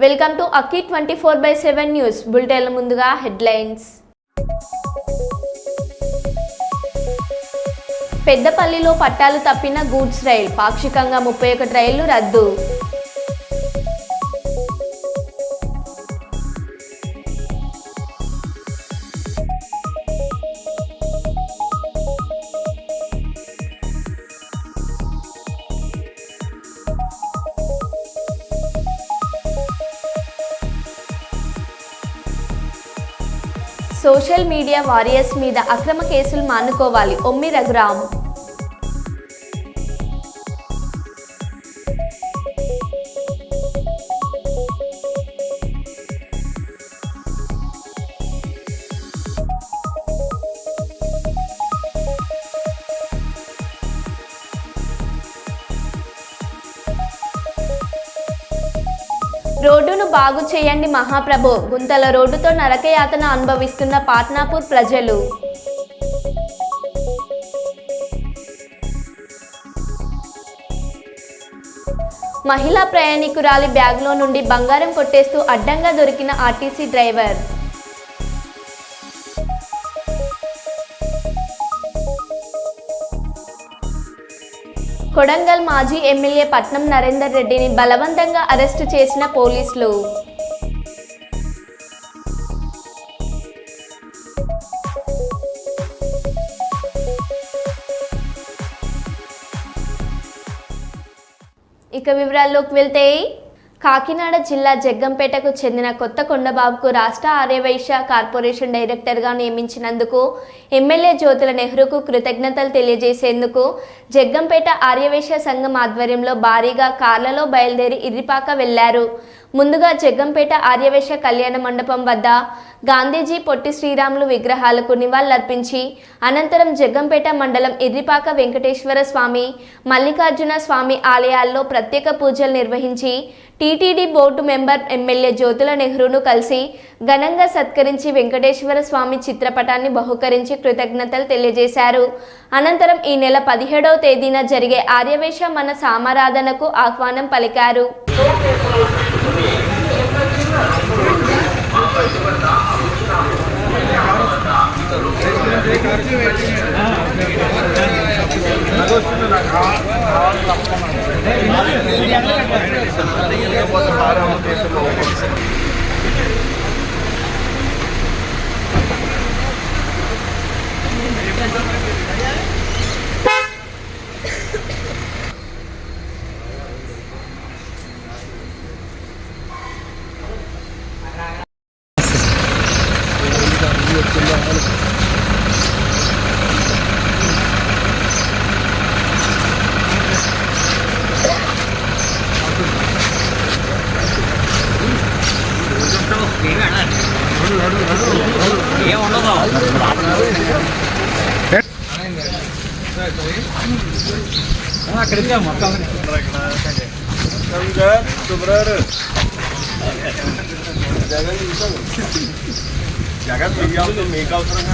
Welcome to Akki 24/7 news bulletin. ముందుగా headlines. పెద్దపల్లిలో పట్టాలు తప్పిన గూడ్స్ రైల్, పాక్షికంగా 31 రైళ్లు రద్దు. సోషల్ మీడియా వారియర్స్ మీద అక్రమ కేసులు మానుకోవాలి, ఒమ్మి రఘురామ్. రోడ్డును బాగు చేయండి మహాప్రభు, గుంతల రోడ్డుతో నరకయాతన అనుభవిస్తున్న పాట్నాపూర్ ప్రజలు. మహిళా ప్రయాణికురాలి బ్యాగ్లో నుండి బంగారం కొట్టేస్తూ అడ్డంగా దొరికిన ఆర్టీసీ డ్రైవర్. కొడంగల్ మాజీ ఎమ్మెల్యే పట్నం నరేందర్ రెడ్డిని బలవంతంగా అరెస్టు చేసిన పోలీసులు. ఇక వివరాల్లోకి వెళ్తే, కాకినాడ జిల్లా జగ్గంపేటకు చెందిన కొత్త కొండబాబుకు రాష్ట్ర ఆర్యవైశ్య కార్పొరేషన్ డైరెక్టర్గా నియమించినందుకు ఎమ్మెల్యే జ్యోతుల నెహ్రూకు కృతజ్ఞతలు తెలియజేసేందుకు జగ్గంపేట ఆర్యవైశ్య సంఘం ఆధ్వర్యంలో భారీగా కార్లలో బయలుదేరి ఇర్రిపాక వెళ్లారు. ముందుగా జగ్గంపేట ఆర్యవైశ్య కళ్యాణ మండపం వద్ద గాంధీజీ, పొట్టి శ్రీరాములు విగ్రహాలకు నివాళులర్పించి అనంతరం జగ్గంపేట మండలం ఇర్రిపాక వెంకటేశ్వర స్వామి, మల్లికార్జున స్వామి ఆలయాల్లో ప్రత్యేక పూజలు నిర్వహించి TTD board member MLA Jyothula నెహ్రూను కలిసి ఘనంగా సత్కరించి వెంకటేశ్వర స్వామి చిత్రపటాన్ని బహుకరించి కృతజ్ఞతలు తెలియజేశారు. అనంతరం ఈ నెల 17వ తేదీన జరిగే ఆర్యవైశ్య మన సామారాధనకు ఆహ్వానం పలికారు. జగన్ మీకు అవసరం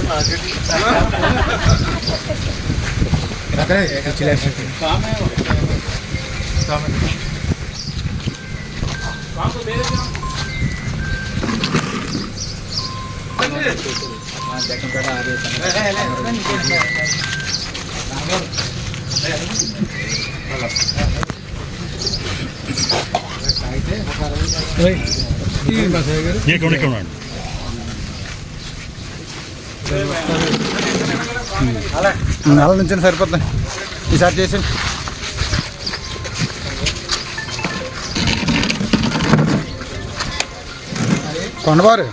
నెల నుంచి సరిపోతుంది. ఈసారి చేసి కొండబారు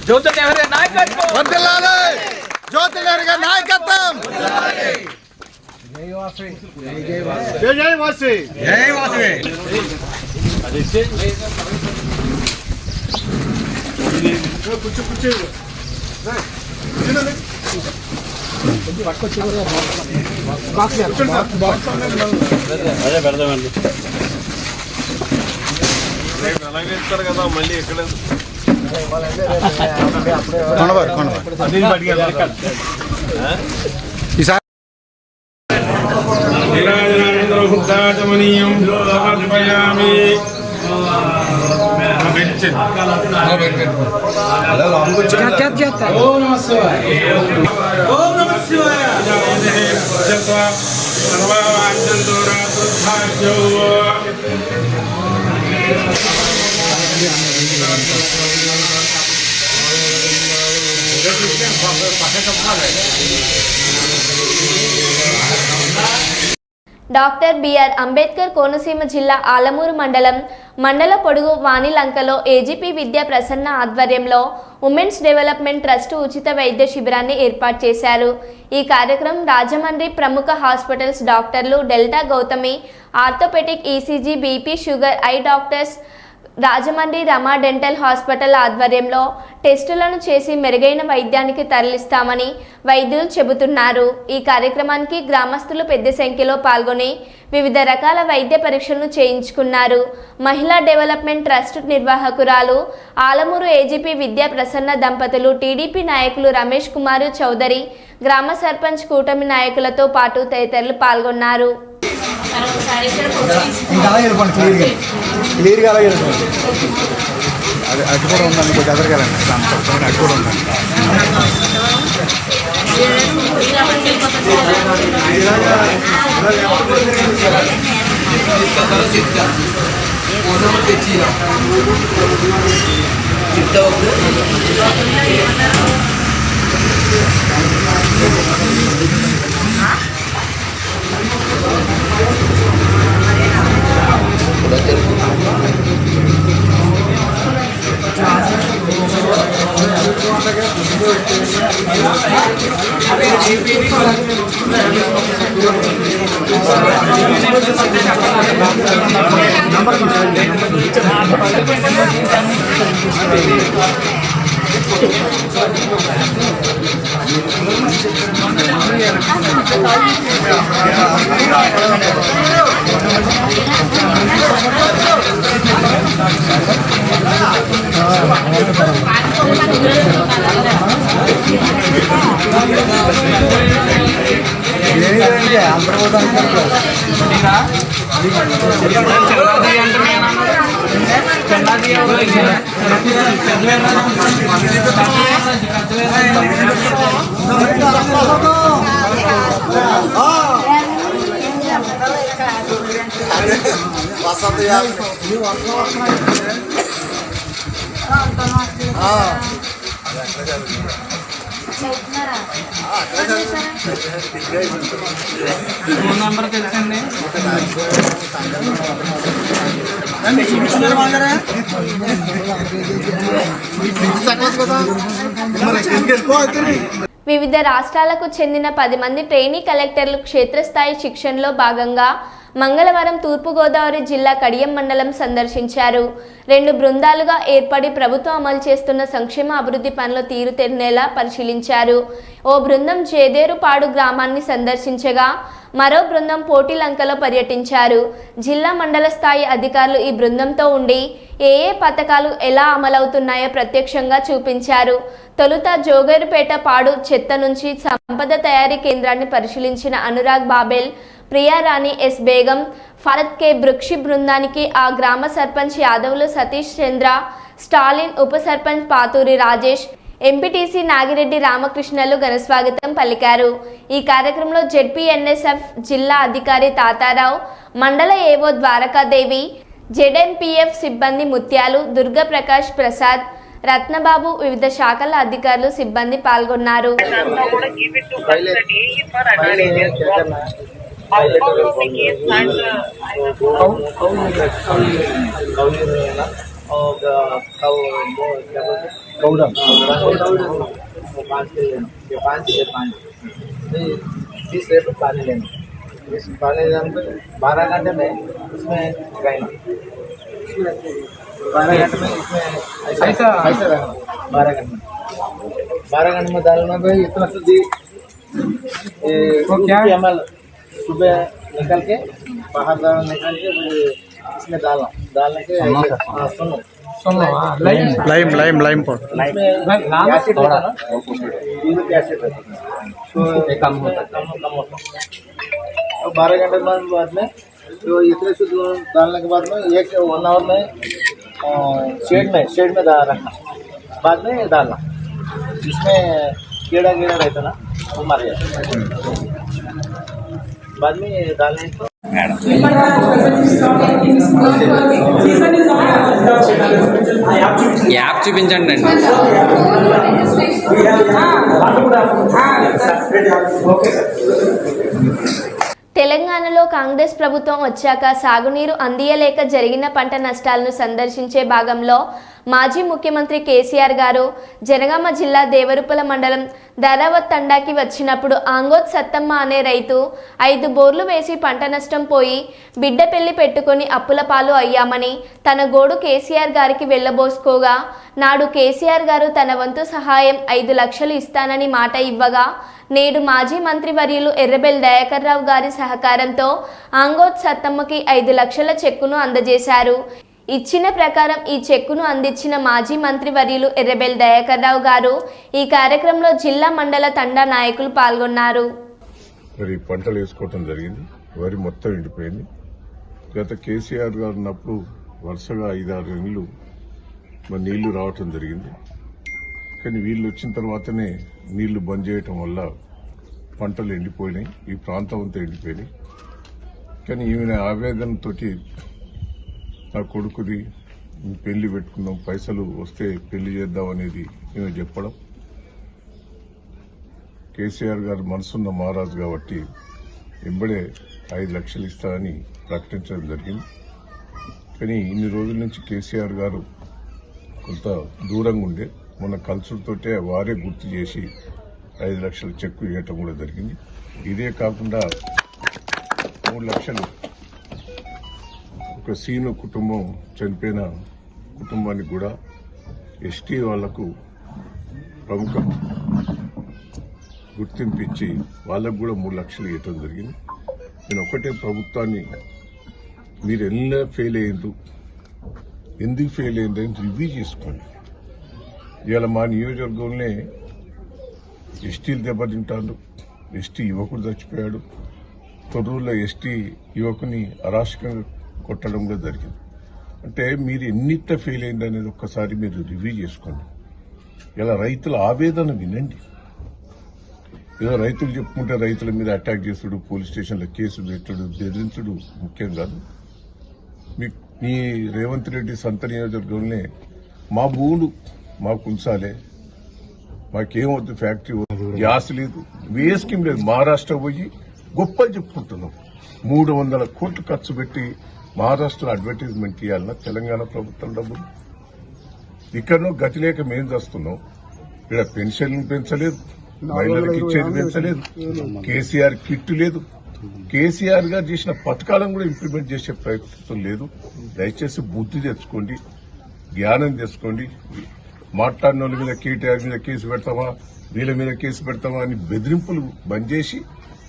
జ్యోతుల నెహ్రూ నాయకత్వం, జ్యోతుల నెహ్రూ నాయకత్వం. జై జై వాసి, జై వాసి. కూర్చో కూర్చో అదే పెడదామండి. అలాగే ఇస్తారు కదా మళ్ళీ ఎక్కడ కొండవారు ఈసారి డాక్టర్ బిఆర్ అంబేద్కర్ కోనసీమ జిల్లా ఆలమూరు మండల పొడుగు వాణిలంకలో ఏజీపీ విద్యా ప్రసన్న ఆధ్వర్యంలో ఉమెన్స్ డెవలప్మెంట్ ట్రస్ట్ ఉచిత వైద్య శిబిరాన్ని ఏర్పాటు చేశారు. ఈ కార్యక్రమం రాజమండ్రి ప్రముఖ హాస్పిటల్స్ డాక్టర్లు Delta Gautami orthopaedic, ECG, BP, sugar, eye doctors, Rajahmundry Rama dental hospital ఆధ్వర్యంలో టెస్టులను చేసి మెరుగైన వైద్యానికి తరలిస్తామని వైద్యులు చెబుతున్నారు. ఈ కార్యక్రమానికి గ్రామస్తులు పెద్ద సంఖ్యలో పాల్గొని వివిధ రకాల వైద్య పరీక్షలను చేయించుకున్నారు. మహిళా డెవలప్మెంట్ ట్రస్ట్ నిర్వాహకురాలు ఆలమూరు ఏజీపీ విద్యా ప్రసన్న దంపతులు, టీడీపీ నాయకులు రమేష్ కుమార్ చౌదరి, గ్రామ సర్పంచ్ కూటమి నాయకులతో పాటు తదితరులు పాల్గొన్నారు. క్లియర్గా అలాగే అది అటు కూడా ఉందండి, కొంచెం ఎదరగాలండి, అటు కూడా ఉందండి. నెంబర్ తెలుసండి. వివిధ రాష్ట్రాలకు చెందిన 10 మంది ట్రైనీ కలెక్టర్లు క్షేత్రస్థాయి శిక్షణలో భాగంగా మంగళవారం తూర్పుగోదావరి జిల్లా కడియం మండలం సందర్శించారు. 2 బృందాలుగా ఏర్పడి ప్రభుత్వం అమలు చేస్తున్న సంక్షేమ అభివృద్ధి పనుల తీరుతెన్నేలా పరిశీలించారు. ఓ బృందం జేదేరుపాడు గ్రామాన్ని సందర్శించగా మరో బృందం పోటీలంకలో పర్యటించారు. జిల్లా మండల స్థాయి అధికారులు ఈ బృందంతో ఉండి ఏ పథకాలు ఎలా అమలవుతున్నాయో ప్రత్యక్షంగా చూపించారు. తొలుత జోగేరుపేట పాడు చెత్త నుంచి సంపద తయారీ కేంద్రాన్ని పరిశీలించిన అనురాగ్ బాబెల్, ప్రియారాణి, ఎస్ బేగం, ఫరత్ కే బృక్షి బృందానికి ఆ గ్రామ సర్పంచ్ యాదవులు సతీష్ చంద్ర, స్టాలిన్, ఉప సర్పంచ్ పాతూరి రాజేష్, ఎంపీటీసీ నాగిరెడ్డి రామకృష్ణలు ఘనస్వాగతం పలికారు. ఈ కార్యక్రమంలో జెడ్పీఎన్ఎస్ఎఫ్ జిల్లా అధికారి తాతారావు, మండల ఏవో ద్వారకాదేవి, జెడ్ఎన్పీఎఫ్ సిబ్బంది ముత్యాలు, దుర్గప్రకాష్ ప్రసాద్, రత్నబాబు, వివిధ శాఖల అధికారులు, సిబ్బంది పాల్గొన్నారు. इस पानी 12 घंटे में इसमें गायना 12 घंटे में इसमें ऐसा रहना 12 घंटे में डालना भाई इतना सुधी क्या ml सुबह निकल के बाहर निकल के इसमें डालने के सुनो लाइम पाउडर एसिड होता है ना, यूरिक एसिड रहता है, तो कम होता है। और 12 घंटे बाद में तो इतने से डालने के बाद में 1 आवर में शेड में रखना, बाद में डालना। इसमें कीड़ा रहता ना, वो मर जाता है। बाद में डालने तो యాప్ చూపించండి అండి. తెలంగాణలో కాంగ్రెస్ ప్రభుత్వం వచ్చాక సాగునీరు అందియలేక జరిగిన పంట నష్టాలను సందర్శించే భాగంలో మాజీ ముఖ్యమంత్రి కేసీఆర్ గారు జనగామ జిల్లా దేవరుపల మండలం ధరావత్ తండాకి వచ్చినప్పుడు ఆంగోత్ సత్తమ్మ అనే రైతు 5 బోర్లు వేసి పంట నష్టం పోయి బిడ్డ పెళ్లి పెట్టుకొని అప్పుల పాలు అయ్యామని తన గోడు కేసీఆర్ గారికి వెళ్ళబోసుకోగా నాడు కేసీఆర్ గారు తన వంతు సహాయం 5 లక్షలు ఇస్తానని మాట ఇవ్వగా నేడు మాజీ మంత్రివర్యులు ఎర్రబెల్లి దయాకర్ రావు గారి సహకారంతో ఆంగోత్ సత్తమ్మకి 5 లక్షల చెక్కును అందజేశారు. ఇచ్చిన ప్రకారం ఈ చెక్కును అందించిన మాజీ మంత్రివర్యులు ఎర్రబెల్లి దయాకర్ రావు గారు ఈ కార్యక్రమంలో జిల్లా మండల తండా నాయకులు పాల్గొన్నారు. మరి పంటలు వేసుకోవటం జరిగింది. వరి మొత్తం ఎండిపోయింది. గత కేసీఆర్ గారు ఉన్నప్పుడు వరుసగా 5-6 నెలలు మరి నీళ్లు రావటం జరిగింది. కానీ వీళ్ళు వచ్చిన తర్వాతనే నీళ్లు బంద్ చేయటం వల్ల పంటలు ఎండిపోయినాయి. ఈ ప్రాంతం అంతా ఎండిపోయినాయి. కానీ ఈమె ఆవేదనతోటి నా కొడుకుది పెళ్లి పెట్టుకున్నాం, పైసలు వస్తే పెళ్లి చేద్దాం అనేది ఈమె చెప్పడం. కేసీఆర్ గారు మనసున్న మహారాజు కాబట్టి ఎంబడే 5 లక్షలు ఇస్తారని ప్రకటించడం జరిగింది. కానీ ఇన్ని రోజుల నుంచి కేసీఆర్ గారు కొంత దూరంగా ఉండే మొన్న కల్చర్తోటే వారే గుర్తు చేసి 5 లక్షల చెక్కు ఇవ్వటం కూడా జరిగింది. ఇదే కాకుండా 3 లక్షలు ఒక సీను కుటుంబం చనిపోయిన కుటుంబానికి కూడా ఎస్టీ వాళ్లకు ప్రముఖ గుర్తింపు ఇచ్చి వాళ్ళకు కూడా 3 లక్షలు ఇవ్వటం జరిగింది. నేను ఒకటే ప్రభుత్వాన్ని మీరు ఎలా ఫెయిల్ అయ్యిండ్రు, ఎందుకు ఫెయిల్ అయ్యిందని రివ్యూ చేసుకోండి. ఇవాళ మా నియోజకవర్గంలోనే ఎస్టీలు దెబ్బతింటారు. ఎస్టీ యువకుడు చచ్చిపోయాడు. తొర్రూరులో ఎస్టీ యువకుని అరాచకంగా కొట్టడం కూడా జరిగింది. అంటే మీరు ఎన్నిట్ట ఫెయిల్ అయింది అనేది ఒక్కసారి మీరు రివ్యూ చేసుకోండి. ఇలా రైతుల ఆవేదన వినండి. ఏదో రైతులు చెప్పుకుంటే రైతుల మీద అటాక్ చేసుడు, పోలీస్ స్టేషన్లో కేసు పెట్టుడు, బెదిరించుడు ముఖ్యం కాదు. మీ రేవంత్ రెడ్డి సొంత నియోజకవర్గంలోనే మా భూములు మాకు ఉంచాలే, మాకేమవుతుంది, ఫ్యాక్టరీ గ్యాస్ లేదు, ఏ స్కీమ్ లేదు. మహారాష్ట్ర పోయి గొప్పలు చెప్పుకుంటున్నాం. 300 కోట్లు ఖర్చు పెట్టి మహారాష్ట్రలో అడ్వర్టైజ్మెంట్ ఇవ్వాలన్నా తెలంగాణ ప్రభుత్వం డబ్బులు. ఇక్కడనో గతి లేక మేం చేస్తున్నాం. ఇక్కడ పెన్షన్లు పెంచలేదు, మహిళలకు ఇచ్చేది పెంచలేదు, కేసీఆర్ కిట్టు లేదు. కేసీఆర్ గారు చేసిన పథకాలను కూడా ఇంప్లిమెంట్ చేసే ప్రయత్నం లేదు. దయచేసి బుద్ధి తెచ్చుకోండి, జ్ఞానం తెచ్చుకోండి. మాట్లాడిన వాళ్ళ మీద కేటీఆర్ మీద కేసు పెడతామా, వీళ్ళ మీద కేసు పెడతామా అని బెదిరింపులు బంద్ చేసి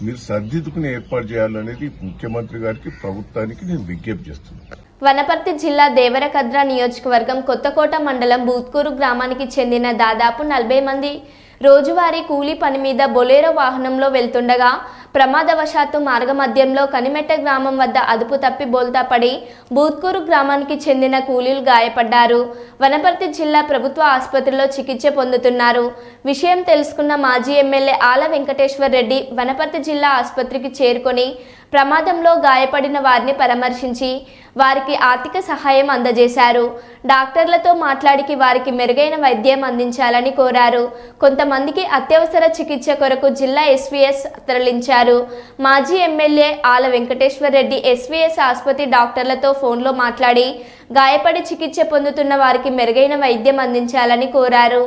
మీరు సర్దిద్దుకుని ఏర్పాటు చేయాలనేది ముఖ్యమంత్రి గారికి, ప్రభుత్వానికి నేను విజ్ఞప్తి చేస్తున్నాను. వనపర్తి జిల్లా దేవరకద్ర నియోజకవర్గం కొత్తకోట మండలం బూత్కూరు గ్రామానికి చెందిన దాదాపు 40 మంది రోజువారీ కూలీ పని మీద బొలేరో వాహనంలో వెళ్తుండగా ప్రమాదవశాత్తు మార్గమధ్యంలో కనిమెట్ట గ్రామం వద్ద అదుపు తప్పి బోల్తా పడి బూత్కూరు గ్రామానికి చెందిన కూలీలు గాయపడ్డారు. వనపర్తి జిల్లా ప్రభుత్వ ఆసుపత్రిలో చికిత్స పొందుతున్నారు. విషయం తెలుసుకున్న మాజీ ఎమ్మెల్యే ఆల వెంకటేశ్వర్ రెడ్డి వనపర్తి జిల్లా ఆసుపత్రికి చేరుకొని ప్రమాదంలో గాయపడిన వారిని పరామర్శించి వారికి ఆర్థిక సహాయం అందజేశారు. డాక్టర్లతో మాట్లాడి వారికి మెరుగైన వైద్యం అందించాలని కోరారు. కొంతమందికి అత్యవసర చికిత్స కొరకు జిల్లా ఎస్వీఎస్ తరలించారు. మాజీ ఎమ్మెల్యే ఆల వెంకటేశ్వర్ రెడ్డి ఎస్వీఎస్ ఆసుపత్రి డాక్టర్లతో ఫోన్లో మాట్లాడి గాయపడి చికిత్స పొందుతున్న వారికి మెరుగైన వైద్యం అందించాలని కోరారు.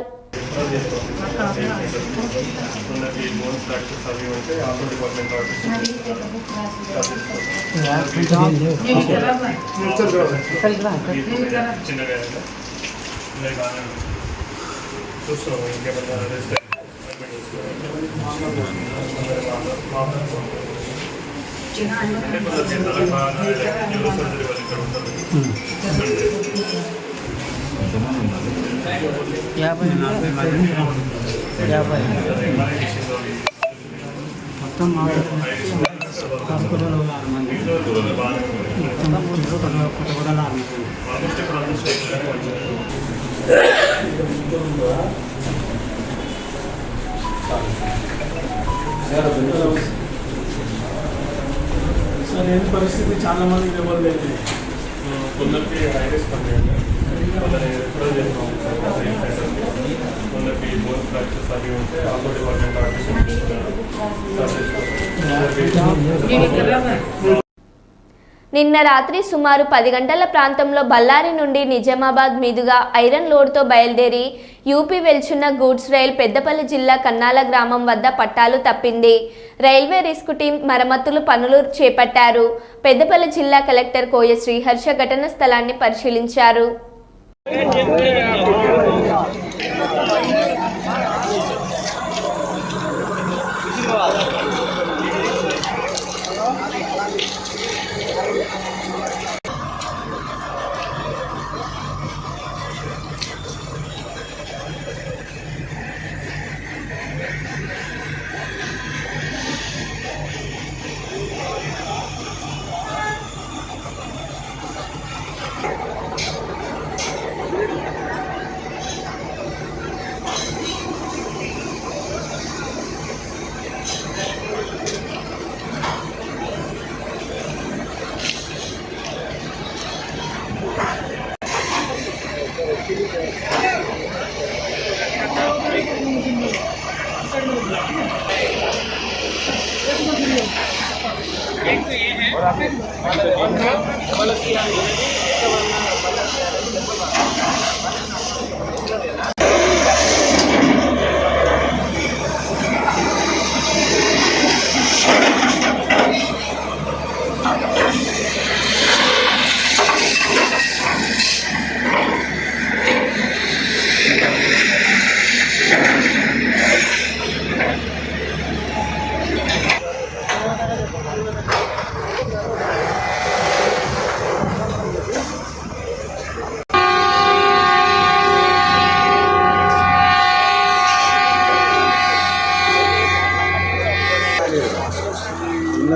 మొత్తం సార్ ఏం పరిస్థితి చాలా మందికి ఎవరు లేదు. కొందరికి ఐరిస్ పనిచేయండి, కొందరు ఎప్పుడో చేస్తాం, కొందరికి బోన్ ఫ్రాక్చర్స్ అవి ఉంటే ఆల్రెడీ డిపార్ట్మెంట్ నిన్న రాత్రి సుమారు 10 గంటల ప్రాంతంలో బళ్ళారి నుండి నిజామాబాద్ మీదుగా ఐరన్ లోడ్తో బయలుదేరి యూపీ వెళ్చున్న గూడ్స్ రైల్ పెద్దపల్లి జిల్లా కన్నాల గ్రామం వద్ద పట్టాలు తప్పింది. రైల్వే రిస్క్ టీం మరమ్మతులు పనులు చేపట్టారు. పెద్దపల్లి జిల్లా కలెక్టర్ కోయ శ్రీహర్ష ఘటన స్థలాన్ని పరిశీలించారు.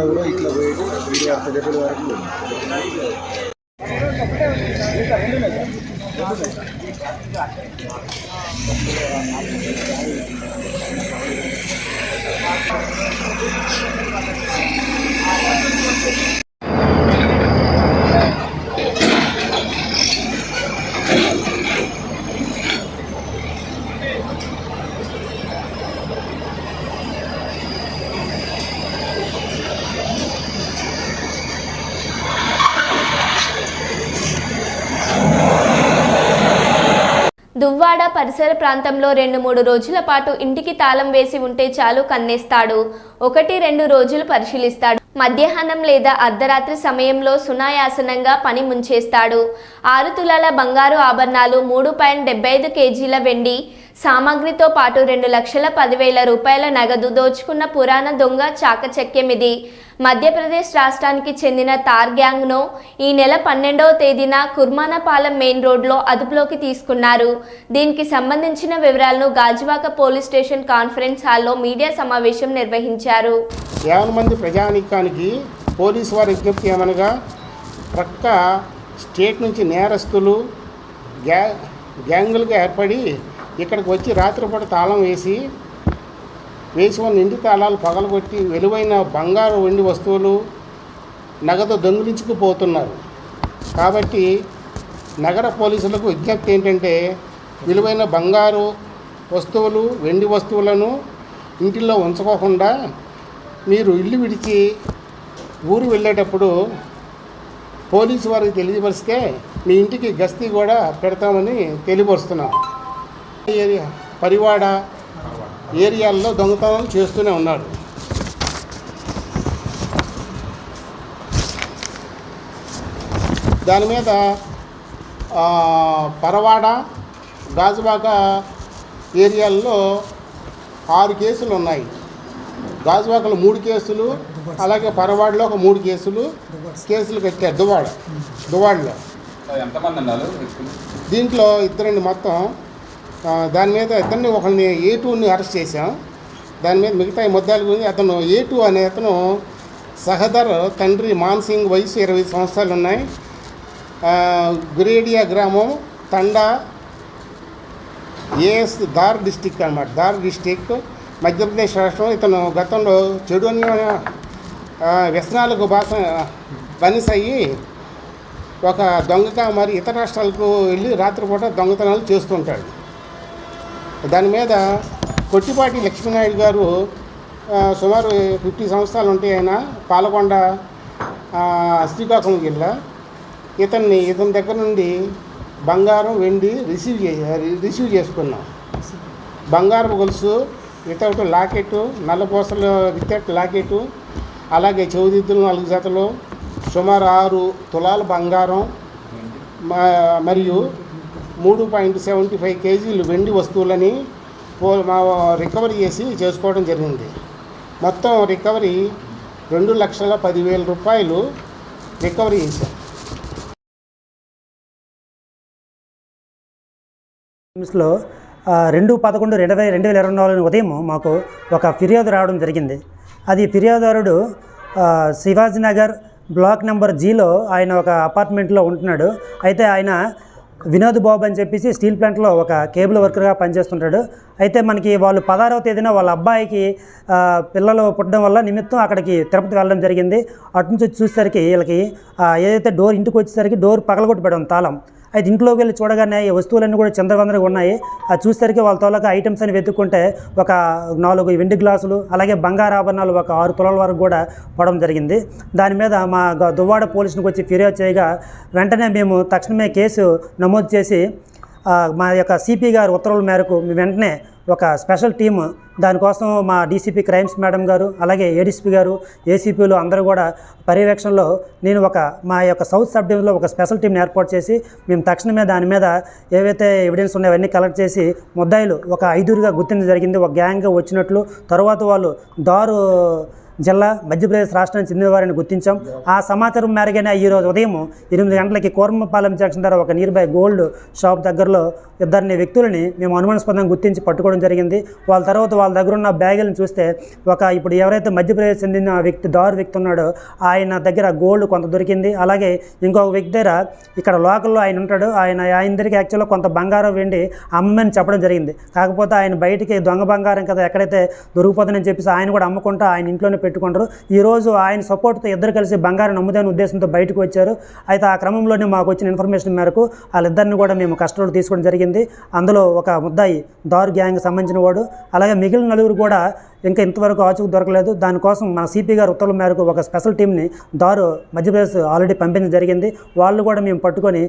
కూడా ఇట్లా పోయేది పెద్దపల్లి వరకు దువ్వాడ పరిసర ప్రాంతంలో 2-3 రోజుల పాటు ఇంటికి తాళం వేసి ఉంటే చాలు కన్నేస్తాడు. 1-2 రోజులు పరిశీలిస్తాడు. మధ్యాహ్నం లేదా అర్ధరాత్రి సమయంలో సునాయాసనంగా పని ముంచేస్తాడు. 6 తులాల బంగారు ఆభరణాలు, 3.75 కేజీల వెండి సామాగ్రితో పాటు 2,10,000 రూపాయల నగదు దోచుకున్న పురాణ దొంగ చాకచక్యమిది. మధ్యప్రదేశ్ రాష్ట్రానికి చెందిన తార్ గ్యాంగ్ను ఈ నెల 12వ తేదీన కుర్మానపాలెం మెయిన్ రోడ్లో అదుపులోకి తీసుకున్నారు. దీనికి సంబంధించిన వివరాలను గాజువాక పోలీస్ స్టేషన్ కాన్ఫరెన్స్ హాల్లో మీడియా సమావేశం నిర్వహించారు. 50 మంది ప్రజానీకానికి పోలీసు వారి విజ్ఞప్తి ఏమనగా, ప్రక్క స్టేట్ నుంచి నేరస్తులు గ్యాంగులుగా ఏర్పడి ఇక్కడికి వచ్చి రాత్రిపూట తాళం వేసి ఉన్న ఇంటి తాళాలు పగలగొట్టి విలువైన బంగారు వెండి వస్తువులు నగదు దొంగిలించుకుపోతున్నారు. కాబట్టి నగర పోలీసులకు విజ్ఞప్తి ఏంటంటే, విలువైన బంగారు వస్తువులు వెండి వస్తువులను ఇంటిలో ఉంచుకోకుండా మీరు ఇల్లు విడిచి ఊరు వెళ్ళేటప్పుడు పోలీసు వారికి తెలియపరిస్తే మీ ఇంటికి గస్తీ కూడా పెడతామని తెలియపరుస్తున్నాం. పరివాడ ఏరియాల్లో దొంగతనాలు చేస్తూనే ఉన్నారు. దాని మీద పరవాడ గాజువాక ఏరియాల్లో 6 కేసులు ఉన్నాయి. గాజువాకలో 3 కేసులు, అలాగే పరవాడలో ఒక 3 కేసులు కట్టారు. దువ్వాడలో ఎంతమంది ఉన్నారు వ్యక్తులు? దీంట్లో ఇద్దరండి మొత్తం. దాని మీద ఇద్దరిని ఒకరిని A2ని అరెస్ట్ చేశాం. దాని మీద మిగతా ఈ ముద్దాల గురించి అతను A2 అనే అతను సహదర్ తండ్రి మాన్సింగ్, వయసు 20 సంవత్సరాలు ఉన్నాయి. గురేడియా గ్రామం, తండా, ఏఎస్ దార్ డిస్టిక్ అన్నమాట. దార్ డిస్టిక్ మధ్యప్రదేశ్ రాష్ట్రం. ఇతను గతంలో చెడు వ్యసనాలకు బానిసయ్యి ఒక దొంగగా మరి ఇతర రాష్ట్రాలకు వెళ్ళి రాత్రిపూట దొంగతనాలు చేస్తుంటాడు. దాని మీద కొట్టిపాటి లక్ష్మీనాయుడు గారు సుమారు 50 సంవత్సరాలు ఉంటాయి. ఆయన పాలకొండ, శ్రీకాకుళం జిల్లా. ఇతని దగ్గర నుండి బంగారం, వెండి రిసీవ్ చేసుకున్నాం. బంగారం గొలుసు వితౌట్ లాకెట్టు, నల్లపూసలు వితౌట్ లాకెట్టు, అలాగే చెవిదిద్దులు 4 జతలు, సుమారు 6 తులాల బంగారం మరియు 3.75 కేజీలు వెండి వస్తువులని రికవరీ చేసి చేసుకోవడం జరిగింది. మొత్తం రికవరీ 2,10,000 రూపాయలు రికవరీ చేశాం. లో 2/11/2024 ఉదయం మాకు ఒక ఫిర్యాదు రావడం జరిగింది. అది ఫిర్యాదుదారుడు శివాజీ నగర్ బ్లాక్ నెంబర్ Gలో ఆయన ఒక అపార్ట్మెంట్లో ఉంటున్నాడు. అయితే ఆయన వినోద్ బాబు అని చెప్పేసి స్టీల్ ప్లాంట్లో ఒక కేబుల్ వర్కర్గా పనిచేస్తుంటాడు. అయితే మనకి వాళ్ళు 16వ తేదీన వాళ్ళ అబ్బాయికి పిల్లలు పుట్టడం వల్ల నిమిత్తం అక్కడికి తిరుపతి వెళ్ళడం జరిగింది. అటు నుంచి చూసేసరికి వీళ్ళకి ఏదైతే డోర్ ఇంటికి వచ్చేసరికి డోర్ పగలగొట్టబడి తాళం. అయితే ఇంట్లోకి వెళ్ళి చూడగానే ఈ వస్తువులన్నీ కూడా చిందరవందరగా ఉన్నాయి. అది చూసేసరికి వాళ్ళ తోలక ఐటమ్స్ అని వెతుక్కుంటే ఒక 4 వెండి గ్లాసులు, అలాగే బంగారు ఆభరణాలు ఒక 6 తులాల వరకు కూడా పడడం జరిగింది. దాని మీద మా దువ్వాడ పోలీసులకు వచ్చి ఫిర్యాదు చేయగా వెంటనే మేము తక్షణమే కేసు నమోదు చేసి మా యొక్క సిపి గారు ఉత్తర్వుల మేరకు వెంటనే ఒక స్పెషల్ టీము దానికోసం మా డీసీపీ క్రైమ్స్ మేడం గారు, అలాగే ఏడీసీపీ గారు, ఏసీపీలు అందరూ కూడా పర్యవేక్షణలో నేను మా యొక్క సౌత్ సబ్ డివిజన్లో ఒక స్పెషల్ టీంని ఏర్పాటు చేసి మేము తక్షణమే దాని మీద ఏవైతే ఎవిడెన్స్ ఉన్నాయో అవన్నీ కలెక్ట్ చేసి ముద్దాయిలు ఒక 5గా గుర్తించడం జరిగింది. ఒక గ్యాంగ్గా వచ్చినట్లు, తర్వాత వాళ్ళు దారు జిల్లా మధ్యప్రదేశ్ రాష్ట్రానికి చెందినవారిని గుర్తించాం. ఆ సమాచారం మేరగానే ఈరోజు ఉదయం 8 గంటలకి కోరమపాలెం జంక్షన్ దగ్గర ఒక నియర్ బై గోల్డ్ షాప్ దగ్గరలో ఇద్దరిని వ్యక్తులని మేము అనుమానాస్పదంగా గుర్తించి పట్టుకోవడం జరిగింది. వాళ్ళ తర్వాత వాళ్ళ దగ్గర ఉన్న బ్యాగులను చూస్తే ఇప్పుడు ఎవరైతే మధ్యప్రదేశ్ చెందిన దారు వ్యక్తి ఉన్నాడో ఆయన దగ్గర గోల్డ్ కొంత దొరికింది. అలాగే ఇంకొక వ్యక్తి దగ్గర ఇక్కడ లోకల్లో ఆయన ఉంటాడు. ఆయన దగ్గరికి యాక్చువల్గా కొంత బంగారం వెండి అమ్మని చెప్పడం జరిగింది. కాకపోతే ఆయన బయటికి దొంగ బంగారం కదా ఎక్కడైతే దొరికిపోతుందని చెప్పేసి ఆయన కూడా అమ్ముకుంటూ ఆయన ఇంట్లోనే పెట్టుకుంటారు. ఈరోజు ఆయన సపోర్ట్తో ఇద్దరు కలిసి బంగారం నమ్ముదాని ఉద్దేశంతో బయటకు వచ్చారు. అయితే ఆ క్రమంలోనే మాకు వచ్చిన ఇన్ఫర్మేషన్ మేరకు వాళ్ళిద్దరిని కూడా మేము కస్టడీలో తీసుకోవడం జరిగింది. అందులో ఒక ముద్దాయి దారు గ్యాంగ్ సంబంధించిన వాడు, అలాగే మిగిలిన 4 కూడా ఇంకా ఇంతవరకు ఆచూకు దొరకలేదు. దానికోసం మన సిపి గారు ఉత్తర్వుల మేరకు ఒక స్పెషల్ టీంని దారు మధ్యప్రదేశ్ ఆల్రెడీ పంపించడం జరిగింది. వాళ్ళు కూడా మేము పట్టుకొని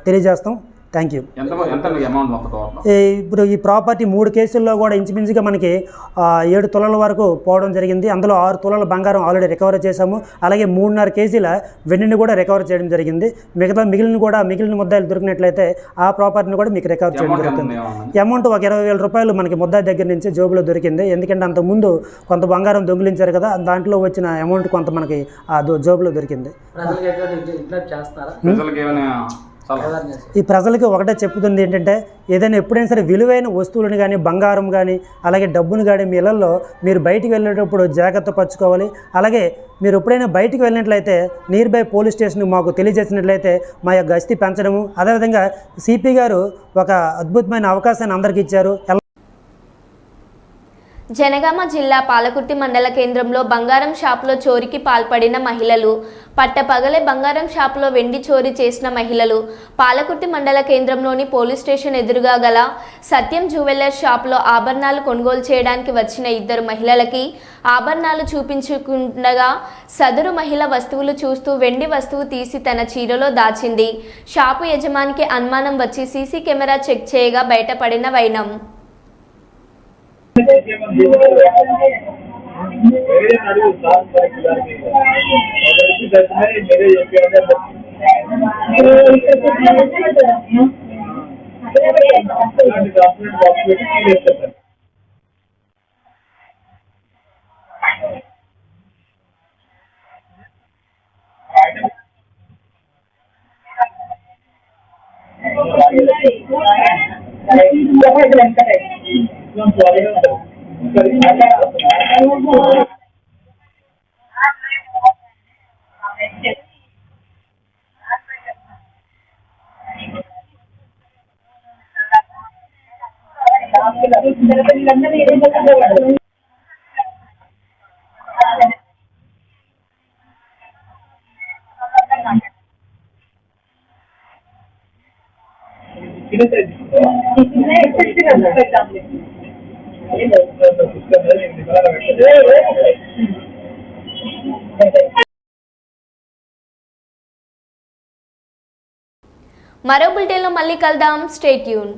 తెలియజేస్తాం. Thank you. ఇప్పుడు ఈ ప్రాపర్టీ 3 కేసుల్లో కూడా ఇంచుమించుగా మనకి 7 తులాల వరకు పోవడం జరిగింది. అందులో 6 తులాల బంగారం ఆల్రెడీ రికవర్ చేశాము. అలాగే 3.5 కేజీల వెండిని కూడా రికవర్ చేయడం జరిగింది. మిగిలిన ముద్దాయిలు దొరికినట్లయితే ఆ ప్రాపర్టీని కూడా మీకు రికవర్ చేయడం జరుగుతుంది. అమౌంట్ ఒక 20,000 రూపాయలు మనకి ముద్దాయి దగ్గర నుంచి జోబులో దొరికింది. ఎందుకంటే అంతకుముందు కొంత బంగారం దొంగిలించారు కదా, దాంట్లో వచ్చిన అమౌంట్ కొంత మనకి ఆ జోబులో దొరికింది. ఈ ప్రజలకి ఒకటే చెప్పుతుంది ఏంటంటే ఏదైనా ఎప్పుడైనా సరే విలువైన వస్తువులను కానీ, బంగారం కానీ, అలాగే డబ్బును కానీ మీ ఇళ్లలో మీరు బయటికి వెళ్ళేటప్పుడు జాగ్రత్త పరచుకోవాలి. అలాగే మీరు ఎప్పుడైనా బయటికి వెళ్ళినట్లయితే నియర్ బై పోలీస్ స్టేషన్కి మాకు తెలియజేసినట్లయితే మా యొక్క గస్తీ పెంచడము. అదేవిధంగా సిపి గారు ఒక అద్భుతమైన అవకాశాన్ని అందరికీ ఇచ్చారు. జనగామ జిల్లా పాలకుర్తి మండల కేంద్రంలో బంగారం షాపులో చోరీకి పాల్పడిన మహిళలు, పట్టపగలే బంగారం షాపులో వెండి చోరీ చేసిన మహిళలు. పాలకుర్తి మండల కేంద్రంలోని పోలీస్ స్టేషన్ ఎదురుగా గల సత్యం జ్యువెలర్స్ షాపులో ఆభరణాలు కొనుగోలు చేయడానికి వచ్చిన 2 మహిళలకి ఆభరణాలు చూపించుకుండగా సదరు మహిళ వస్తువులు చూస్తూ వెండి వస్తువు తీసి తన చీరలో దాచింది. షాపు యజమానికి అనుమానం వచ్చి సీసీ కెమెరా చెక్ చేయగా బయటపడిన వైనం. మరో బులెటిన్లో మళ్ళీ కలుద్దాం. Stay tune.